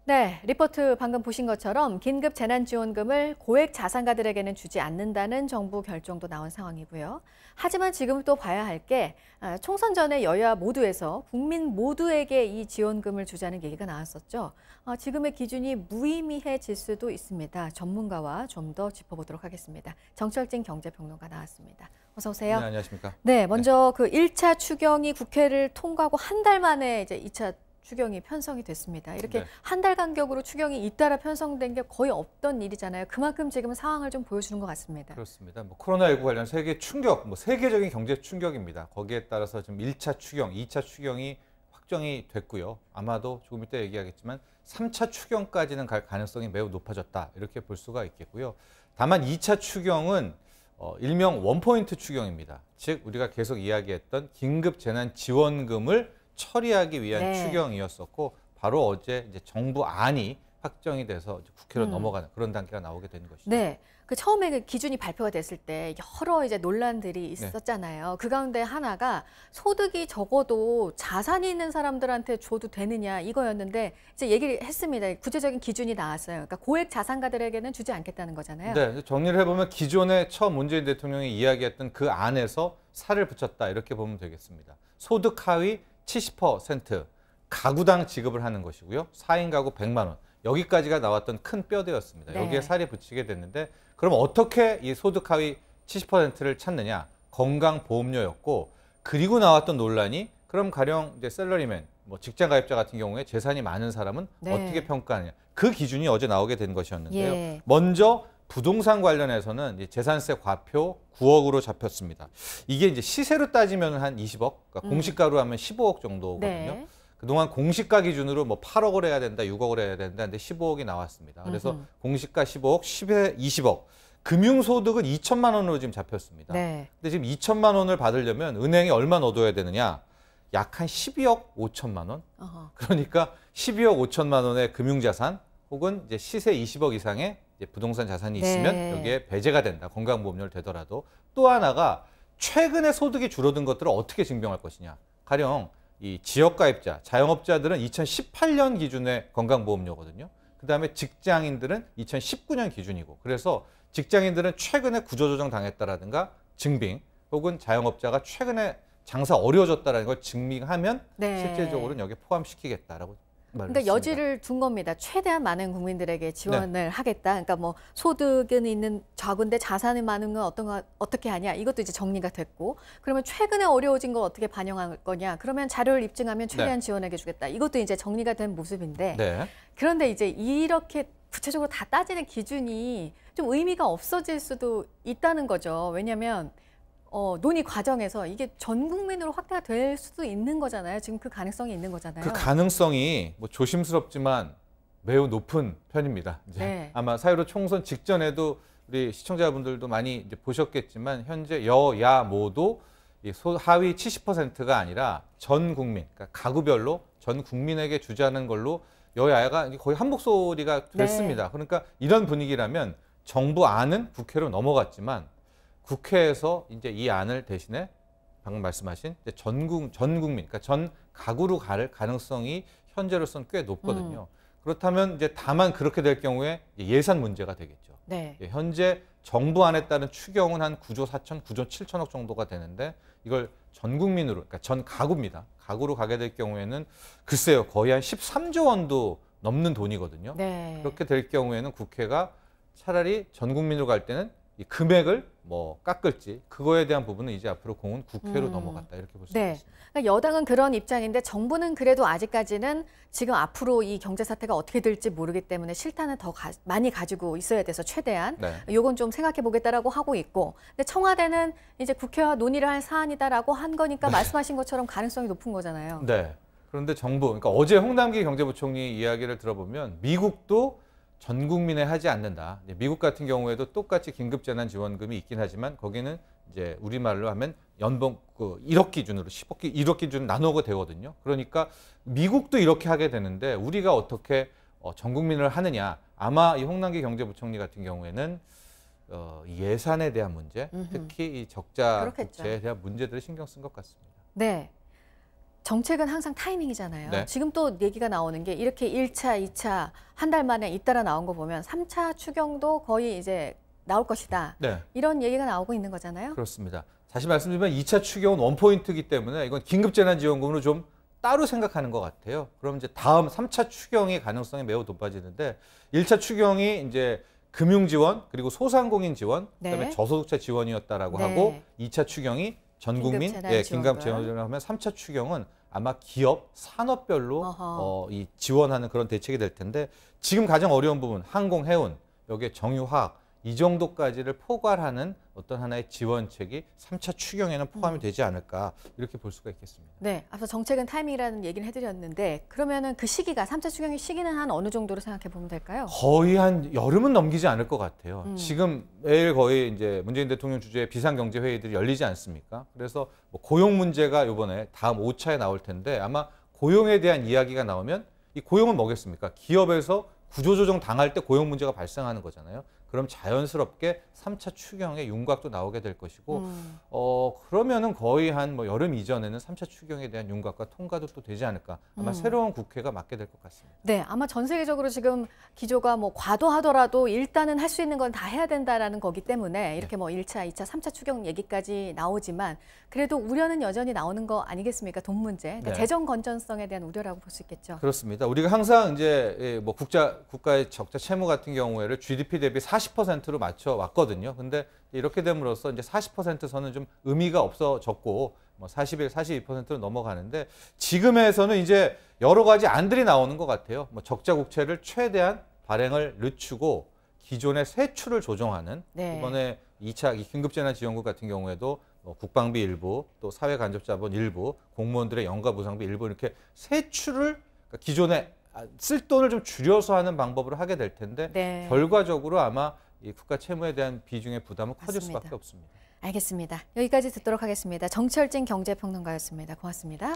네, 리포트 방금 보신 것처럼 긴급 재난지원금을 고액 자산가들에게는 주지 않는다는 정부 결정도 나온 상황이고요. 하지만 지금 또 봐야 할 게 총선 전에 여야 모두에서 국민 모두에게 이 지원금을 주자는 얘기가 나왔었죠. 지금의 기준이 무의미해질 수도 있습니다. 전문가와 좀 더 짚어보도록 하겠습니다. 정철진 경제평론가 나왔습니다. 어서 오세요. 네, 안녕하십니까. 네, 먼저 그 1차 추경이 국회를 통과하고 한 달 만에 이제 2차 추경이 편성이 됐습니다. 이렇게 네. 한 달 간격으로 추경이 잇따라 편성된 게 거의 없던 일이잖아요. 그만큼 지금 상황을 좀 보여주는 것 같습니다. 그렇습니다. 코로나19 관련 세계 충격, 세계적인 경제 충격입니다. 거기에 따라서 지금 1차 추경, 2차 추경이 확정이 됐고요. 아마도 조금 이따 얘기하겠지만 3차 추경까지는 갈 가능성이 매우 높아졌다. 이렇게 볼 수가 있겠고요. 다만 2차 추경은 일명 원포인트 추경입니다. 즉 우리가 계속 이야기했던 긴급 재난 지원금을 처리하기 위한 네. 추경이었었고 바로 어제 이제 정부 안이 확정이 돼서 이제 국회로 넘어가는 그런 단계가 나오게 되는 것이죠. 네. 그 처음에 그 기준이 발표가 됐을 때 여러 이제 논란들이 있었잖아요. 그 가운데 하나가 소득이 적어도 자산이 있는 사람들한테 줘도 되느냐 이거였는데 이제 얘기를 했습니다. 구체적인 기준이 나왔어요. 그러니까 고액 자산가들에게는 주지 않겠다는 거잖아요. 네, 정리를 해보면 기존에 처음 문재인 대통령이 이야기했던 그 안에서 살을 붙였다 이렇게 보면 되겠습니다. 소득 하위 70% 가구당 지급을 하는 것이고요. 4인 가구 100만 원. 여기까지가 나왔던 큰 뼈대였습니다. 네. 여기에 살이 붙이게 됐는데 그럼 어떻게 이 소득 하위 70%를 찾느냐? 건강보험료였고 그리고 나왔던 논란이 그럼 가령 이제 셀러리맨, 직장 가입자 같은 경우에 재산이 많은 사람은 네. 어떻게 평가하느냐? 그 기준이 어제 나오게 된 것이었는데요. 예. 먼저 부동산 관련해서는 이제 재산세 과표 9억으로 잡혔습니다. 이게 이제 시세로 따지면 한 20억, 그러니까 공시가로 하면 15억 정도거든요. 네. 그동안 공시가 기준으로 8억을 해야 된다, 6억을 해야 된다, 근데 15억이 나왔습니다. 그래서 공시가 15억, 10에 20억. 금융소득은 2천만 원으로 지금 잡혔습니다. 네. 근데 지금 2천만 원을 받으려면 은행에 얼마 넣어둬야 되느냐? 약 한 12억 5천만 원. 그러니까 12억 5천만 원의 금융자산 혹은 이제 시세 20억 이상의 이제 부동산 자산이 있으면 네. 여기에 배제가 된다. 건강보험료를 되더라도. 또 하나가 최근에 소득이 줄어든 것들을 어떻게 증명할 것이냐. 가령 이 지역가입자, 자영업자들은 2018년 기준의 건강보험료거든요. 그다음에 직장인들은 2019년 기준이고 그래서 직장인들은 최근에 구조조정 당했다라든가 증빙 혹은 자영업자가 최근에 장사 어려워졌다는 걸 증명하면 네. 실질적으로는 여기에 포함시키겠다라고 말을 그러니까 했습니다. 여지를 둔 겁니다. 최대한 많은 국민들에게 지원을 하겠다. 그러니까 소득은 있는 적은데 자산이 많은 건 어떻게 하냐. 이것도 이제 정리가 됐고. 그러면 최근에 어려워진 걸 어떻게 반영할 거냐. 그러면 자료를 입증하면 최대한 지원해 주겠다. 이것도 이제 정리가 된 모습인데. 네. 그런데 이제 이렇게 구체적으로 다 따지는 기준이 좀 의미가 없어질 수도 있다는 거죠. 왜냐하면 논의 과정에서 이게 전 국민으로 확대가 될 수도 있는 거잖아요. 지금 그 가능성이 있는 거잖아요. 그 가능성이 조심스럽지만 매우 높은 편입니다. 이제 아마 4.15 총선 직전에도 우리 시청자분들도 많이 이제 보셨겠지만 현재 여야 모두 이 하위 70%가 아니라 전 국민, 그러니까 가구별로 전 국민에게 주자는 걸로 여야가 거의 한 목소리가 됐습니다. 그러니까 이런 분위기라면 정부 안은 국회로 넘어갔지만 국회에서 이제 이 안을 대신에 방금 말씀하신 전 국민, 그러니까 전 가구로 갈 가능성이 현재로서는 꽤 높거든요. 그렇다면 이제 다만 그렇게 될 경우에 예산 문제가 되겠죠. 네. 현재 정부 안에 따른 추경은 한 9조 4천, 9조 7천억 정도가 되는데 이걸 전 국민으로, 그러니까 전 가구입니다. 가구로 가게 될 경우에는 글쎄요, 거의 한 13조 원도 넘는 돈이거든요. 네. 그렇게 될 경우에는 국회가 차라리 전 국민으로 갈 때는 이 금액을 깎을지 그거에 대한 부분은 이제 앞으로 공은 국회로 넘어갔다 이렇게 볼 수 있습니다. 그러니까 여당은 그런 입장인데 정부는 그래도 아직까지는 지금 앞으로 이 경제 사태가 어떻게 될지 모르기 때문에 실탄은 더 많이 가지고 있어야 돼서 최대한 요건 좀 생각해 보겠다라고 하고 있고, 근데 청와대는 이제 국회와 논의를 할 사안이다라고 한 거니까 말씀하신 것처럼 가능성이 높은 거잖아요. 네. 그런데 정부, 그러니까 어제 홍남기 경제부총리 이야기를 들어보면 미국도 전 국민에 하지 않는다. 미국 같은 경우에도 똑같이 긴급재난지원금이 있긴 하지만 거기는 이제 우리말로 하면 연봉 1억 기준으로 10억 1억 기준 나누게 되거든요. 그러니까 미국도 이렇게 하게 되는데 우리가 어떻게 전 국민을 하느냐. 아마 이 홍남기 경제부총리 같은 경우에는 예산에 대한 문제, 특히 이 적자 국채에 대한 문제들을 신경 쓴 것 같습니다. 네. 정책은 항상 타이밍이잖아요. 네. 지금 또 얘기가 나오는 게 이렇게 1차, 2차 한 달 만에 잇따라 나온 거 보면 3차 추경도 거의 이제 나올 것이다. 네. 이런 얘기가 나오고 있는 거잖아요. 그렇습니다. 다시 말씀드리면 2차 추경은 원포인트이기 때문에 이건 긴급재난지원금으로 좀 따로 생각하는 것 같아요. 그럼 이제 다음 3차 추경의 가능성이 매우 높아지는데 1차 추경이 이제 금융지원 그리고 소상공인 지원 그다음에 네. 저소득자 지원이었다라고 네. 하고 2차 추경이 전 국민 긴급재난지원을 하면 3차 추경은 아마 기업 산업별로 이 지원하는 그런 대책이 될 텐데 지금 가장 어려운 부분 항공 해운 여기에 정유화학 이 정도까지를 포괄하는 어떤 하나의 지원책이 3차 추경에는 포함이 되지 않을까 이렇게 볼 수가 있겠습니다. 네, 앞서 정책은 타이밍이라는 얘기를 해드렸는데 그러면은 그 시기가 3차 추경의 시기는 한 어느 정도로 생각해 보면 될까요? 거의 한 여름은 넘기지 않을 것 같아요. 지금 매일 거의 이제 문재인 대통령 주재의 비상경제회의들이 열리지 않습니까? 그래서 뭐 고용 문제가 이번에 다음 5차에 나올 텐데 아마 고용에 대한 이야기가 나오면 이 고용은 뭐겠습니까? 기업에서 구조조정 당할 때 고용 문제가 발생하는 거잖아요. 그럼 자연스럽게 3차 추경의 윤곽도 나오게 될 것이고 그러면은 거의 한 뭐 여름 이전에는 3차 추경에 대한 윤곽과 통과도 또 되지 않을까. 아마 새로운 국회가 맡게 될 것 같습니다. 네, 아마 전 세계적으로 지금 기조가 뭐 과도하더라도 일단은 할 수 있는 건 다 해야 된다라는 거기 때문에 이렇게 뭐 1차, 2차, 3차 추경 얘기까지 나오지만 그래도 우려는 여전히 나오는 거 아니겠습니까? 돈 문제. 그러니까 네. 재정 건전성에 대한 우려라고 볼 수 있겠죠. 그렇습니다. 우리가 항상 이제 뭐 국가의 적자 채무 같은 경우에를 GDP 대비 40%로 맞춰 왔거든요. 근데 이렇게 됨으로써 이제 40% 선은 좀 의미가 없어졌고 뭐 41, 42%로 넘어가는데 지금에서는 이제 여러 가지 안들이 나오는 것 같아요. 뭐 적자 국채를 최대한 발행을 늦추고 기존의 세출을 조정하는 네. 이번에 2차 긴급재난지원금 같은 경우에도 국방비 일부, 또 사회간접자본 일부, 공무원들의 연가보상비 일부 이렇게 세출을 그러니까 기존에 쓸 돈을 좀 줄여서 하는 방법으로 하게 될 텐데 네. 결과적으로 아마 이 국가 채무에 대한 비중의 부담은 커질 맞습니다. 수밖에 없습니다. 알겠습니다. 여기까지 듣도록 하겠습니다. 정철진 경제평론가였습니다. 고맙습니다.